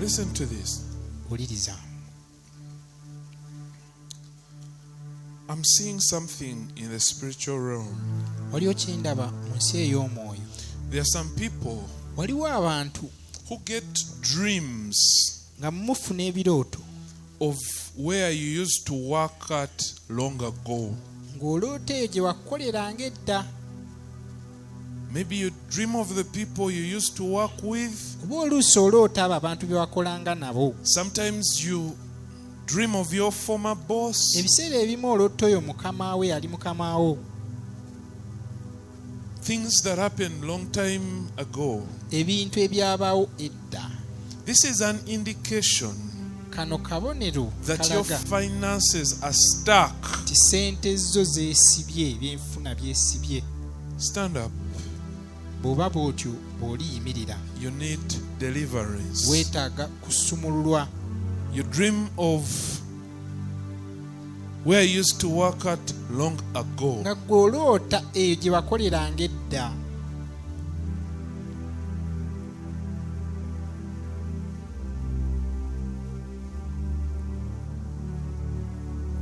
Listen to this. Wuliriza. I'm seeing something in the spiritual realm. Waliwo kyendaba mu nsi ey'omwoyo. There are some people Waliwo abantu who get dreams nga mufuna ebirooto of where you used to work at long ago. ng'oloota eyo gye wakoleranga edda. Maybe you dream of the people you used to work with. Oba oluusi oloota abo abantu be wakolanga nabo. Sometimes you dream of your former boss. Ebiseera ebimu oloota oyo mukama we yali mukama wo. Things that happened long time ago. Ebintu ebyabaawo edda. This is an indication Kano kabonero that your kalaga finances are stuck. ti sente zo zeesibye, byenfuna byesibye. Stand up. Bw'oba bw'otyo bw'oliyimirira You need deliverance. weetaaga kusumululwa. You dream of where you used to work at long ago. Nga gw'oloota eyo gye wakoleranga edda.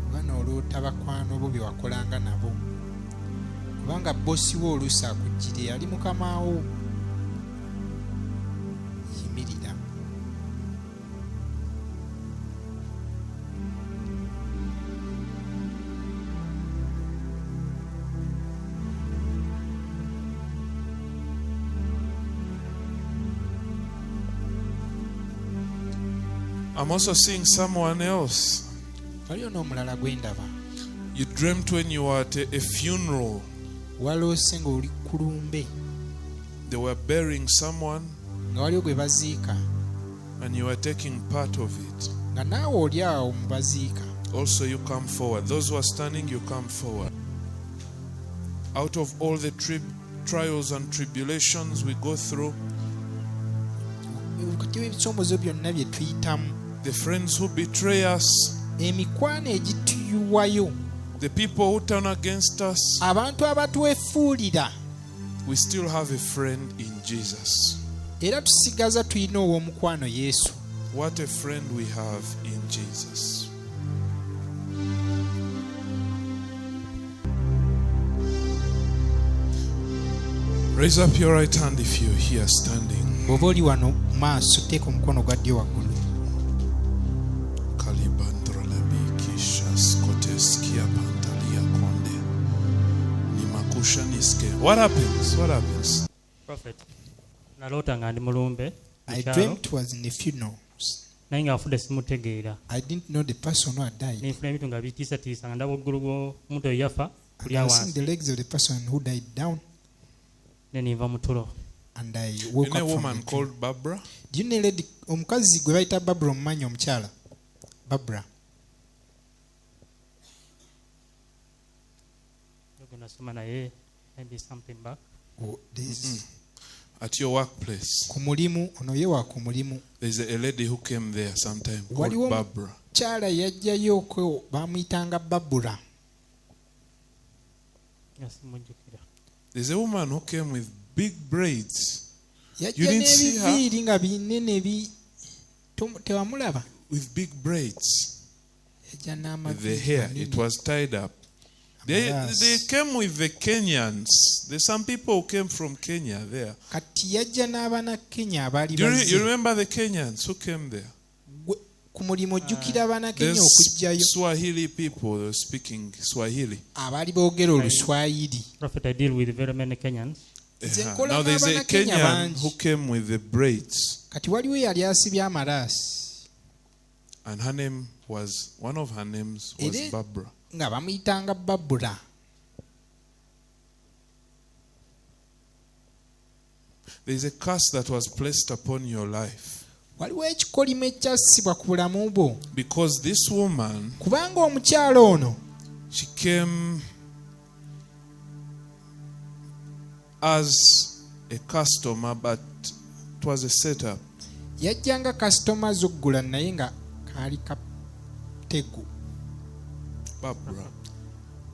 Oba n'oloota bakwano bo bye wakolanga nabo. Kubanga bossi wo oluusi akujjire yali mukama wo. Yimirira. I'm also seeing someone else. Waliwo n'omulala gwe ndaba. You dreamt when you were at a funeral. Waloose ng'oli ku lumbe They were burying someone nga waliwo gwe baziika and you were taking part of it. nga naawe oli awo mu baziika. Also you come forward. Those who are standing, you come forward. Out of all the trials and tribulations we go through, Kati w'ebisomoozo byonna bye tuyitamu, the friends who betray us, emikwano egituyiwayo, the people who turn against us, abantu abatwefuulira, we still have a friend in Jesus. era tusigaza tulina ow'omukwano Yesu. What a friend we have in Jesus. Raise up your right hand if you're here standing. Bw'oba oli wano maaso teeka omukono gwa ddyo waggulu. What happens? What happens? Prophet, naloota nga ndi mulumbe. I dreamt was in the funerals. Naye nga afudde simutegeera. I didn't know the person who had died. Nenfuna ebintu nga bitiisatiisa nga ndaba oggulu gw'omuntu oyo yafa kuli I was seeing awansi. the legs of the person who died down, Ne ninva mu tulo. and I You woke know a up from woman the dream. called Barbara? Do you know lady omukazi gwe bayita Barbara omumanyi omukyala? Barbara. Gwe nasoma naye maybe something back. Oh, there's At your workplace, ku mulimu ono ye wa ku mulimu. there's a lady who came there sometime Waliwo called Barbara. Kyala yajjayo ko bamuyitanga Barbara. Nga simujjukira. There's a woman who came with big braids. Yajja didn't see her? n'ebiviiri nga binene tewamulaba. With big braids. Yajja With the n'amaviiri hair. manene. It was tied up. They came with the Kenyans. There's some people who came from Kenya there. Kati yajja n'abaana Kenya abaali You bazze. remember the Kenyans who came there? Ku mulimu ojjukira abaana Kenya There's okujjayo Swahili people who were speaking Swahili. abaali boogera Oluswayiri. Prophet, I deal with very many Kenyans. Nze nkola Now there's a n'abaana Kenya Kenyan who bangi. came with the braids. Kati waliwo yali asibye amalaasi And her name was, one of her names was Ere- Barbara. nga bamuyitanga Barbara. There's a curse that was placed upon your life. Waliwo ekikolimo ekyassibwa ku bulamu bwo Because this woman, kubanga omukyala ono she came as a customer, but it was a setup. yajjanga kasitoma zoggula naye nga kaali kategu. Barbara,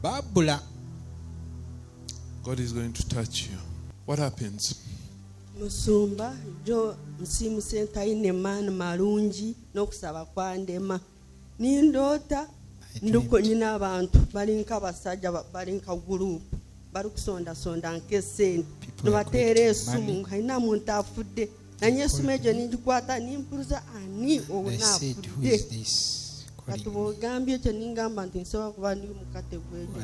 Barbara, God is going to touch you. What happens? Musumba jo msimu sentaine man malungi n'okusaba kwandema nindoota nduko nyina abantu balinka basajja balinka group bali kusonda nk'esente nibateera essumu haina muntu afudde nanye essumu egyo ningikwata nimpuruza ani onaafudde kati bwogambye ekyo ningamba nti nsobola kuba ndi mukate gwegyo.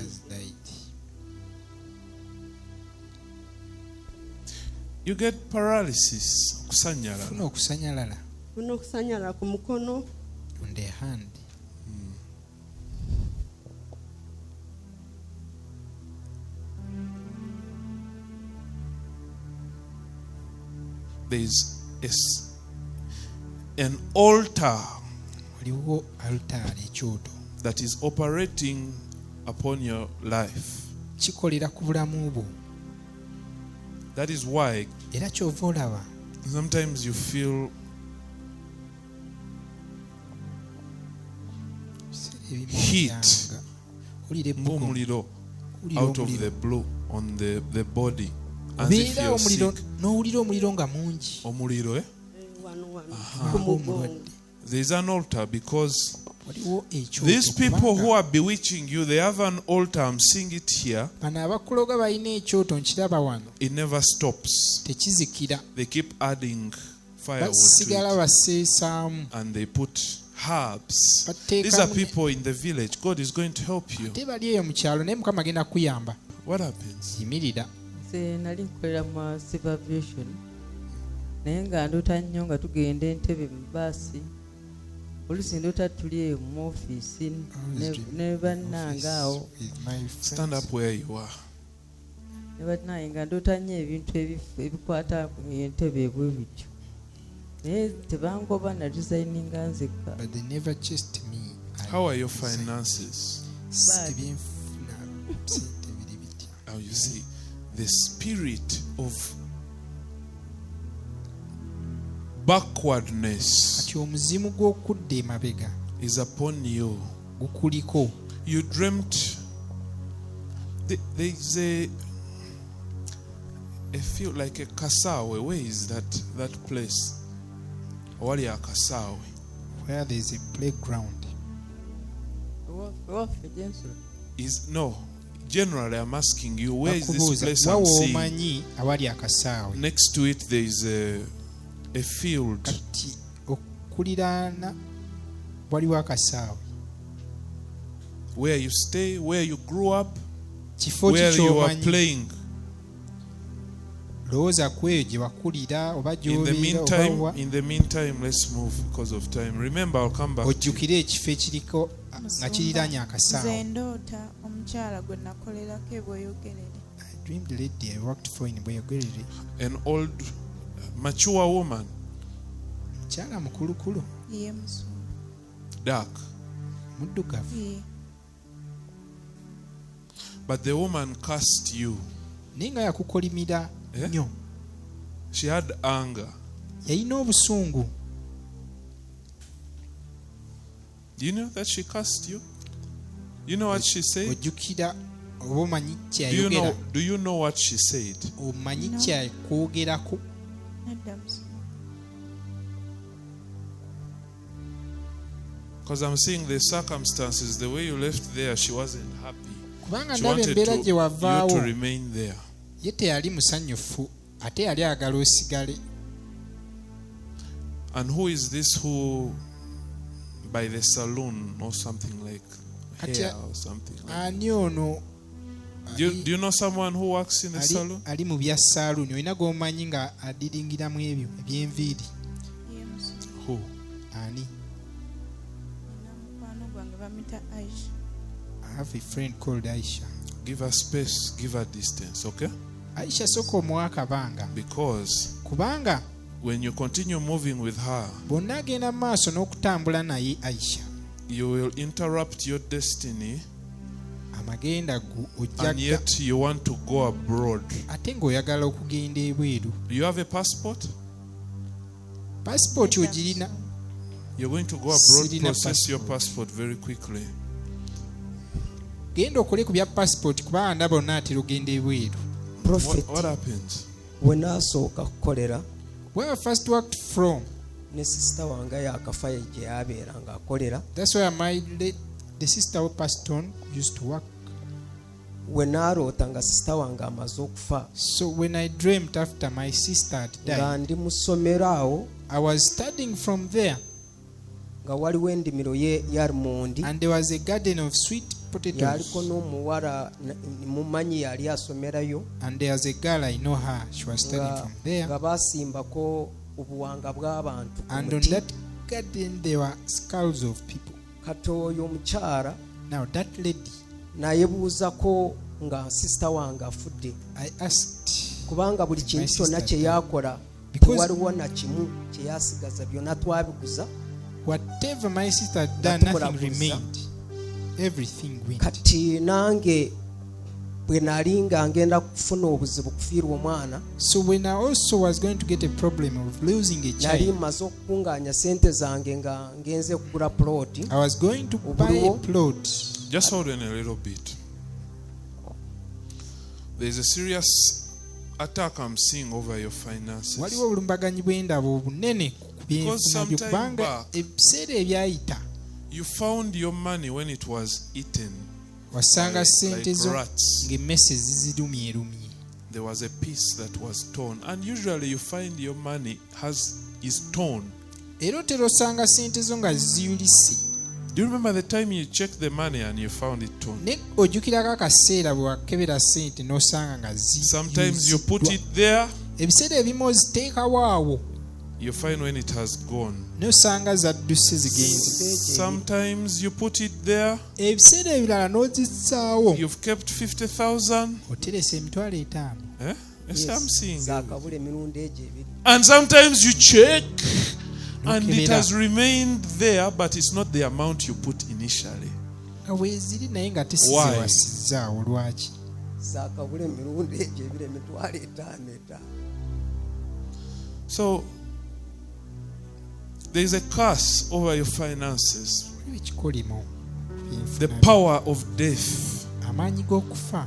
You get paralysis, kusanyala. Kuno okusanyala ku mukono. On the hand. There is an altar that is operating upon your life. That is why sometimes you feel heat out of the blue on the body. As if you're sick. Omuliro, eh? There is an altar because these people who are bewitching you, they have an altar. I'm seeing it here. It never stops. They keep adding firewood to it. And they put herbs. These are people in the village. God is going to help you. What happens? Nali nkolera mu supervision naye nga ndoota nnyo nga tugenda Entebbe mu baasi oluusi ndoota tuli mu ofiisi ne bannange awo. Stand up where you are. Ne bannange nga ndoota nnyo ebintu ebikwata Entebbe bwe bityo naye tebangoba na designinga nzekka. How are your finances? How you see the spirit of backwardness is upon you. You dreamt there is a feel like a kasawe. Where is that place? Where there is a playground. Is no. Generally, I'm asking you, where is this place I'm seeing? Next to it, there is a field. Where you stay, where you grew up, where you are playing. In the meantime, let's move because of time. Remember, I'll come back to you. I dreamed the lady I worked for in Boyogerere. An old, mature woman. Dark. But the woman cursed you. Yeah? She had anger. Do you know that she cursed you? You know what she said? Do you know what she said? Because I'm seeing the circumstances, the way you left there, she wasn't happy. She wanted you to remain there. And who is this who by the saloon or something like hair or something like that? Do you know someone who works in the saloon? Who? I have a friend called Aisha. Give her space, give her distance, okay? Aisha soko mwaka banga. Because kubanga when you continue moving with her, bonagenda maaso n'okutambula naye Aisha, you will interrupt your destiny. Amagenda and yet you want to go abroad. Ate ng'oyagala okugenda ebweru. Do you have a passport? Passport ogirina. You're going to go abroad, process your passport very quickly. Genda okole ku bya passport kubanga ndaba onaatera ogenda ebweru. What happens? When I saw Kolera, where I first worked from, ne sister wange yakafa gye yabeeranga akolera. That's where the sister who passed on used to work. When narootanga sister wange amaze okufa. So when I dreamt after my sister had died, nga ndi mu ssomero awo, I was studying from there, nga waliwo endimiro y'almondi, and there was a garden of sweet potatoes, yaliko n'omuwala mumanyi yali asomerayo, and there was a girl, I know her, she was studying from there, nga basimbako obuwanga bw'abantu, and on that garden there were skulls of people. Kati oyo omukyala, now that lady, nayebuuzako nga sister wange afudde. I asked, kubanga buli kintu kyonna kye yakola waliwo na kimu kye yasigaza, byonna twabiguza. Whatever my sister had done, nothing remained. Everything went. Kati nange bwe nali nga ngenda kufuna obuzibu kufiirwa omwana, so when I also was going to get a problem of losing a nali child, maze okukungaanya sente zange nga ngenze kugula plot. I was going to buy a plot. Just hold on a little bit. There's a serious attack I'm seeing over your finances. Waliwo obulumbaganyi bw'endaba obunene ku byenfuna byo, kubanga ebiseera ebyayita you found your money when it was eaten. Wasanga sente zo ng'emmese zizirumyerumye. There was a piece that was torn, and usually you find your money is torn. Era otera osanga sente zo nga ziyulise. Do you remember the time you checked the money and you found it torn? Ne ojjukirako akaseera bwe wakebera sente n'osanga nga ziyulise. Sometimes you put it there. Ebiseera ebimu oziteekawo awo. You find when it has gone. N'osanga zadduse zigenze. Sometimes you put it there. Ebiseera ebirala n'ozissaawo. You've kept 50,000. Oteresa emitwalo 5. Yes, I'm seeing. Zaakabula emirundi egyo ebiri. And sometimes you check and it has remained there, but it's not the amount you put initially. Weeziri naye nga tesizewasizzaawo lwaki? Zaakabula emirundi egyo ebiri emitwalo 5. So there is a curse over your finances. The power of death. Amaanyi g'okufa.